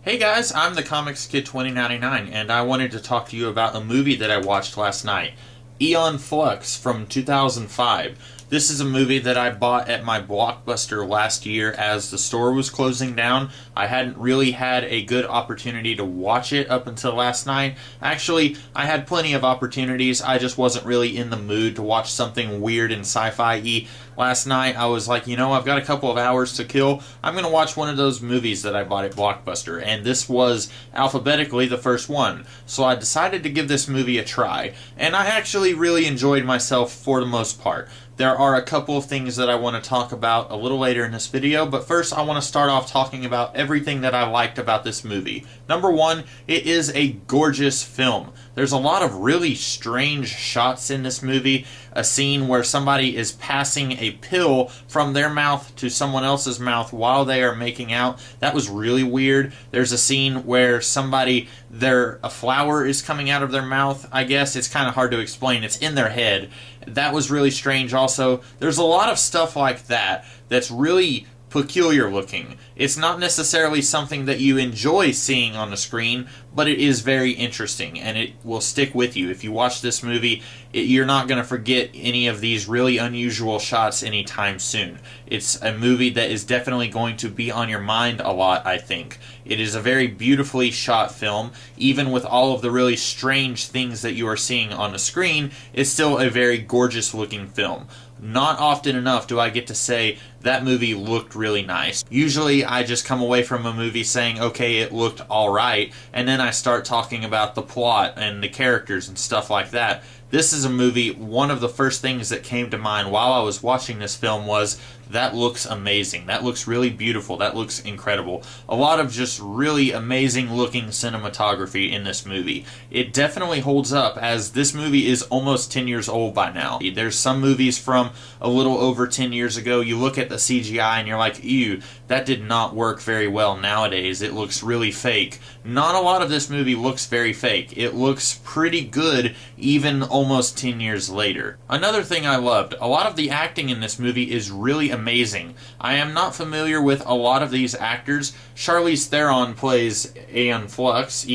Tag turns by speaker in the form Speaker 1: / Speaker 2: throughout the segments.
Speaker 1: Hey guys, I'm the Comics Kid 2099, and I wanted to talk to you about a movie that I watched last night, Aeon Flux from 2005. This is a movie that I bought at my Blockbuster last year as the store was closing down. I hadn't really had a good opportunity to watch it up until last night. Actually, I had plenty of opportunities, I just wasn't really in the mood to watch something weird and sci-fi-y. Last night I was like, I've got a couple of hours to kill. I'm going to watch one of those movies that I bought at Blockbuster, and this was alphabetically the first one. So I decided to give this movie a try, and I actually really enjoyed myself for the most part. There are a couple of things that I want to talk about a little later in this video, but first I want to start off talking about everything that I liked about this movie. Number one, it is a gorgeous film. There's a lot of really strange shots in this movie. A scene where somebody is passing a pill from their mouth to someone else's mouth while they are making out. That was really weird. There's a scene where a flower is coming out of their mouth, I guess. It's kind of hard to explain. It's in their head. That was really strange also. There's a lot of stuff like that that's really peculiar looking. It's not necessarily something that you enjoy seeing on the screen, but it is very interesting, and it will stick with you. If you watch this movie, you're not going to forget any of these really unusual shots anytime soon. It's a movie that is definitely going to be on your mind a lot, I think. It is a very beautifully shot film. Even with all of the really strange things that you are seeing on the screen, it's still a very gorgeous looking film. Not often enough do I get to say that movie looked really nice. Usually I just come away from a movie saying, okay, it looked alright, and then I start talking about the plot and the characters and stuff like that. This is a movie, one of the first things that came to mind while I was watching this film was, that looks amazing. That looks really beautiful. That looks incredible. A lot of just really amazing looking cinematography in this movie. It definitely holds up, as this movie is almost 10 years old by now. There's some movies from a little over 10 years ago, you look at the CGI and you're like, ew, that did not work very well nowadays. It looks really fake. Not a lot of this movie looks very fake. It looks pretty good even almost 10 years later. Another thing I loved, a lot of the acting in this movie is really amazing. I am not familiar with a lot of these actors. Charlize Theron plays Aeon Flux.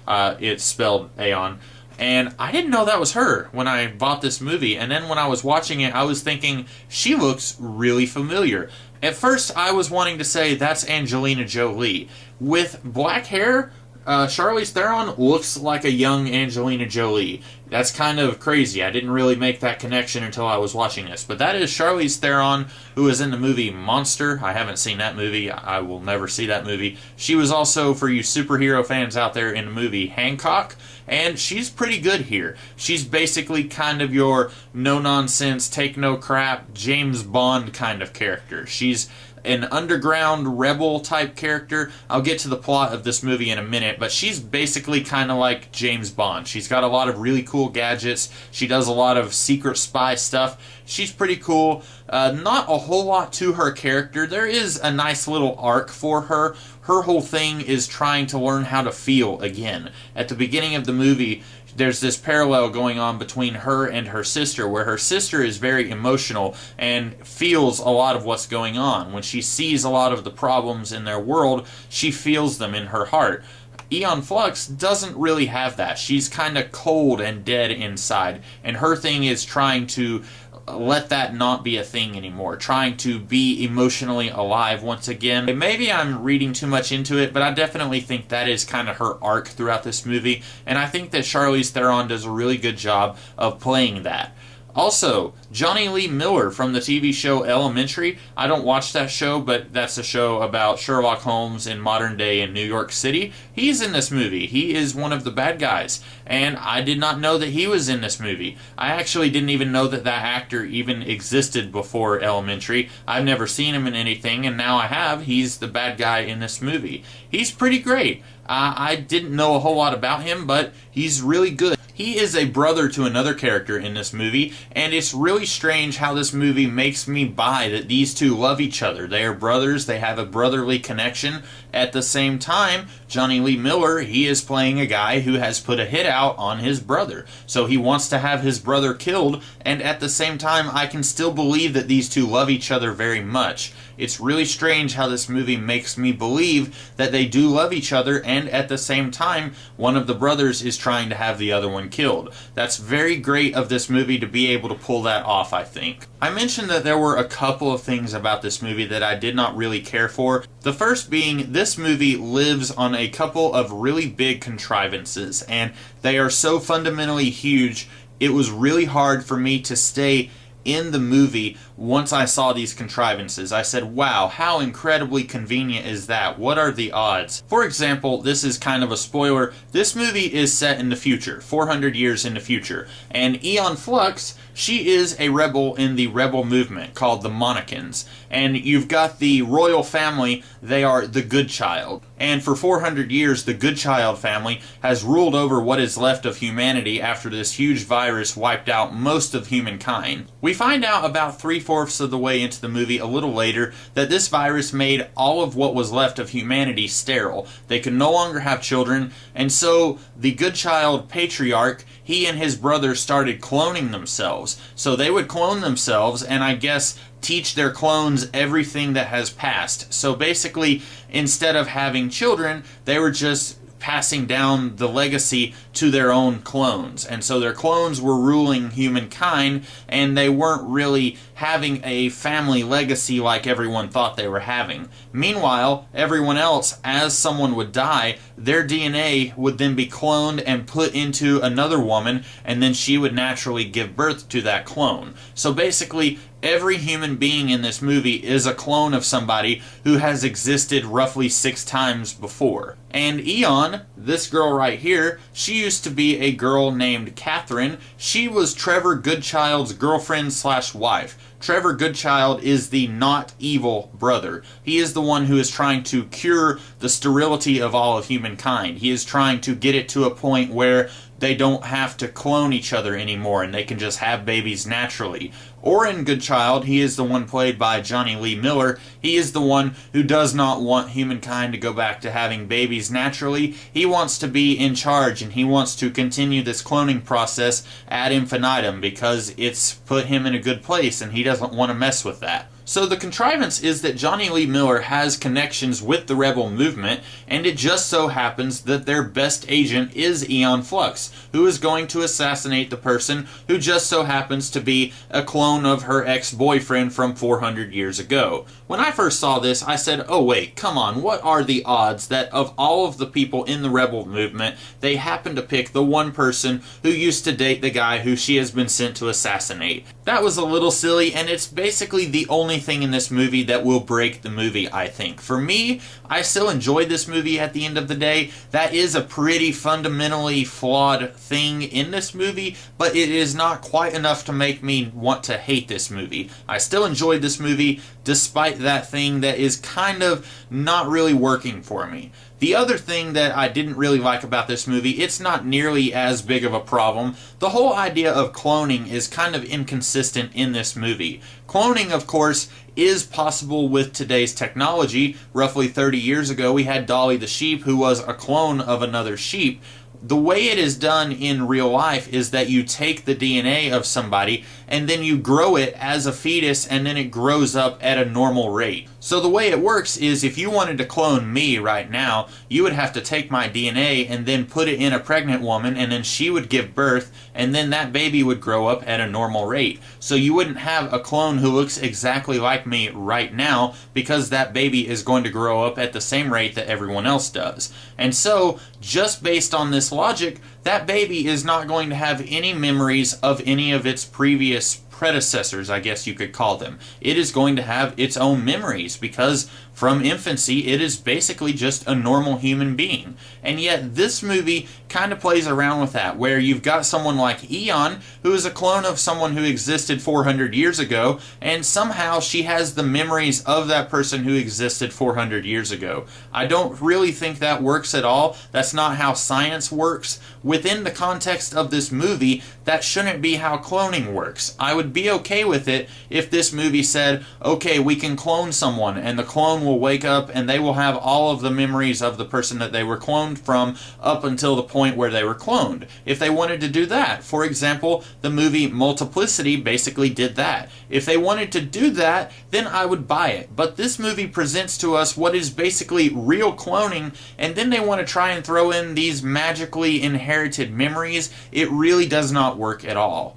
Speaker 1: It's spelled Aeon. And I didn't know that was her when I bought this movie. And then when I was watching it, I was thinking, she looks really familiar. At first, I was wanting to say, that's Angelina Jolie. With black hair, Charlize Theron looks like a young Angelina Jolie. That's kind of crazy. I didn't really make that connection until I was watching this. But that is Charlize Theron, who is in the movie Monster. I haven't seen that movie. I will never see that movie. She was also, for you superhero fans out there, in the movie Hancock. And she's pretty good here. She's basically kind of your no-nonsense, take-no-crap, James Bond kind of character. She's an underground rebel type character. I'll get to the plot of this movie in a minute, but she's basically kind of like James Bond. She's got a lot of really cool gadgets. She does a lot of secret spy stuff. She's pretty cool. Not a whole lot to her character. There is a nice little arc for her. Her whole thing is trying to learn how to feel again. At the beginning of the movie, there's this parallel going on between her and her sister, where her sister is very emotional and feels a lot of what's going on. When she sees a lot of the problems in their world, she feels them in her heart. Aeon Flux doesn't really have that. She's kind of cold and dead inside, and her thing is trying to let that not be a thing anymore, trying to be emotionally alive once again. Maybe I'm reading too much into it, but I definitely think that is kind of her arc throughout this movie, and I think that Charlize Theron does a really good job of playing that. Also, Johnny Lee Miller from the TV show Elementary. I don't watch that show, but that's a show about Sherlock Holmes in modern day in New York City. He's in this movie. He is one of the bad guys, and I did not know that he was in this movie. I actually didn't even know that that actor even existed before Elementary. I've never seen him in anything, and now I have. He's the bad guy in this movie. He's pretty great. I didn't know a whole lot about him, but he's really good. He is a brother to another character in this movie, and it's really strange how this movie makes me buy that these two love each other. They are brothers, they have a brotherly connection. At the same time, Johnny Lee Miller, he is playing a guy who has put a hit out on his brother. So he wants to have his brother killed, and at the same time, I can still believe that these two love each other very much. It's really strange how this movie makes me believe that they do love each other, and at the same time, one of the brothers is trying to have the other one killed. That's very great of this movie to be able to pull that off, I think. I mentioned that there were a couple of things about this movie that I did not really care for. The first being, this movie lives on a couple of really big contrivances, and they are so fundamentally huge, it was really hard for me to stay in the movie once I saw these contrivances. I said, wow, how incredibly convenient is that? What are the odds? For example, this is kind of a spoiler. This movie is set in the future, 400 years in the future. And Aeon Flux, she is a rebel in the rebel movement called the Monarchans. And you've got the royal family, they are the Good Child. And for 400 years, the Good Child family has ruled over what is left of humanity after this huge virus wiped out most of humankind. We find out about 3/4 of the way into the movie a little later that this virus made all of what was left of humanity sterile. They could no longer have children, and so the Good Child patriarch, he and his brother started cloning themselves. So they would clone themselves, and I guess teach their clones everything that has passed. So basically, instead of having children, they were just passing down the legacy to their own clones. And so their clones were ruling humankind, and they weren't really having a family legacy like everyone thought they were having. Meanwhile, everyone else, as someone would die, their DNA would then be cloned and put into another woman, and then she would naturally give birth to that clone. So basically, every human being in this movie is a clone of somebody who has existed roughly 6 times before. And Aeon, this girl right here, she used to be a girl named Catherine. She was Trevor Goodchild's girlfriend/wife. Trevor Goodchild is the not evil brother. He is the one who is trying to cure the sterility of all of humankind. He is trying to get it to a point where they don't have to clone each other anymore and they can just have babies naturally. Oren Goodchild, he is the one played by Johnny Lee Miller. He is the one who does not want humankind to go back to having babies naturally. He wants to be in charge, and he wants to continue this cloning process ad infinitum because it's put him in a good place and he doesn't want to mess with that. So the contrivance is that Johnny Lee Miller has connections with the rebel movement, and it just so happens that their best agent is Aeon Flux, who is going to assassinate the person who just so happens to be a clone of her ex-boyfriend from 400 years ago. When I first saw this, I said, oh wait, come on, what are the odds that of all of the people in the rebel movement, they happen to pick the one person who used to date the guy who she has been sent to assassinate? That was a little silly, and it's basically the only thing in this movie that will break the movie, I think. For me, I still enjoyed this movie at the end of the day. That is a pretty fundamentally flawed thing in this movie, but it is not quite enough to make me want to hate this movie. I still enjoyed this movie despite that thing that is kind of not really working for me. The other thing that I didn't really like about this movie, it's not nearly as big of a problem. The whole idea of cloning is kind of inconsistent in this movie. Cloning, of course, is possible with today's technology. Roughly 30 years ago, we had Dolly the sheep, who was a clone of another sheep. The way it is done in real life is that you take the DNA of somebody and then you grow it as a fetus, and then it grows up at a normal rate. So the way it works is, if you wanted to clone me right now, you would have to take my DNA and then put it in a pregnant woman, and then she would give birth, and then that baby would grow up at a normal rate. So you wouldn't have a clone who looks exactly like me right now, because that baby is going to grow up at the same rate that everyone else does. And so, just based on this logic, that baby is not going to have any memories of any of its previous predecessors, I guess you could call them. It is going to have its own memories because from infancy it is basically just a normal human being. And yet this movie kind of plays around with that, where you've got someone like Aeon, who is a clone of someone who existed 400 years ago, and somehow she has the memories of that person who existed 400 years ago. I don't really think that works at all. That's not how science works. Within the context of this movie, that shouldn't be how cloning works. I would would be okay with it if this movie said, okay, we can clone someone, and the clone will wake up and they will have all of the memories of the person that they were cloned from up until the point where they were cloned. If they wanted to do that, for example, the movie Multiplicity basically did that. If they wanted to do that, then I would buy it. But this movie presents to us what is basically real cloning, and then they want to try and throw in these magically inherited memories. It really does not work at all.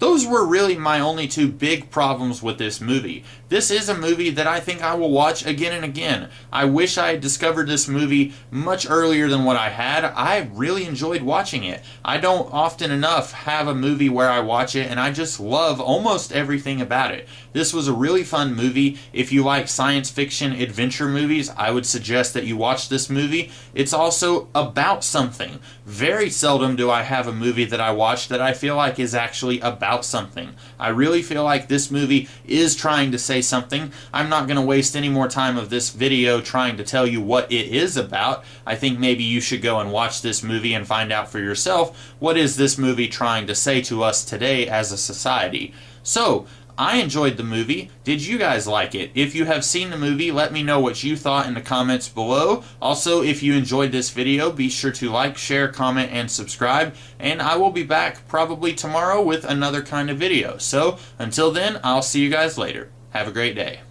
Speaker 1: Those were really my only two big problems with this movie. This is a movie that I think I will watch again and again. I wish I had discovered this movie much earlier than what I had. I really enjoyed watching it. I don't often enough have a movie where I watch it and I just love almost everything about it. This was a really fun movie. If you like science fiction adventure movies, I would suggest that you watch this movie. It's also about something. Very seldom do I have a movie that I watch that I feel like is actually about something. I really feel like this movie is trying to say something. I'm not going to waste any more time of this video trying to tell you what it is about. I think maybe you should go and watch this movie and find out for yourself, what is this movie trying to say to us today as a society. So, I enjoyed the movie. Did you guys like it? If you have seen the movie, let me know what you thought in the comments below. Also, if you enjoyed this video, be sure to like, share, comment, and subscribe. And I will be back probably tomorrow with another kind of video. So, until then, I'll see you guys later. Have a great day.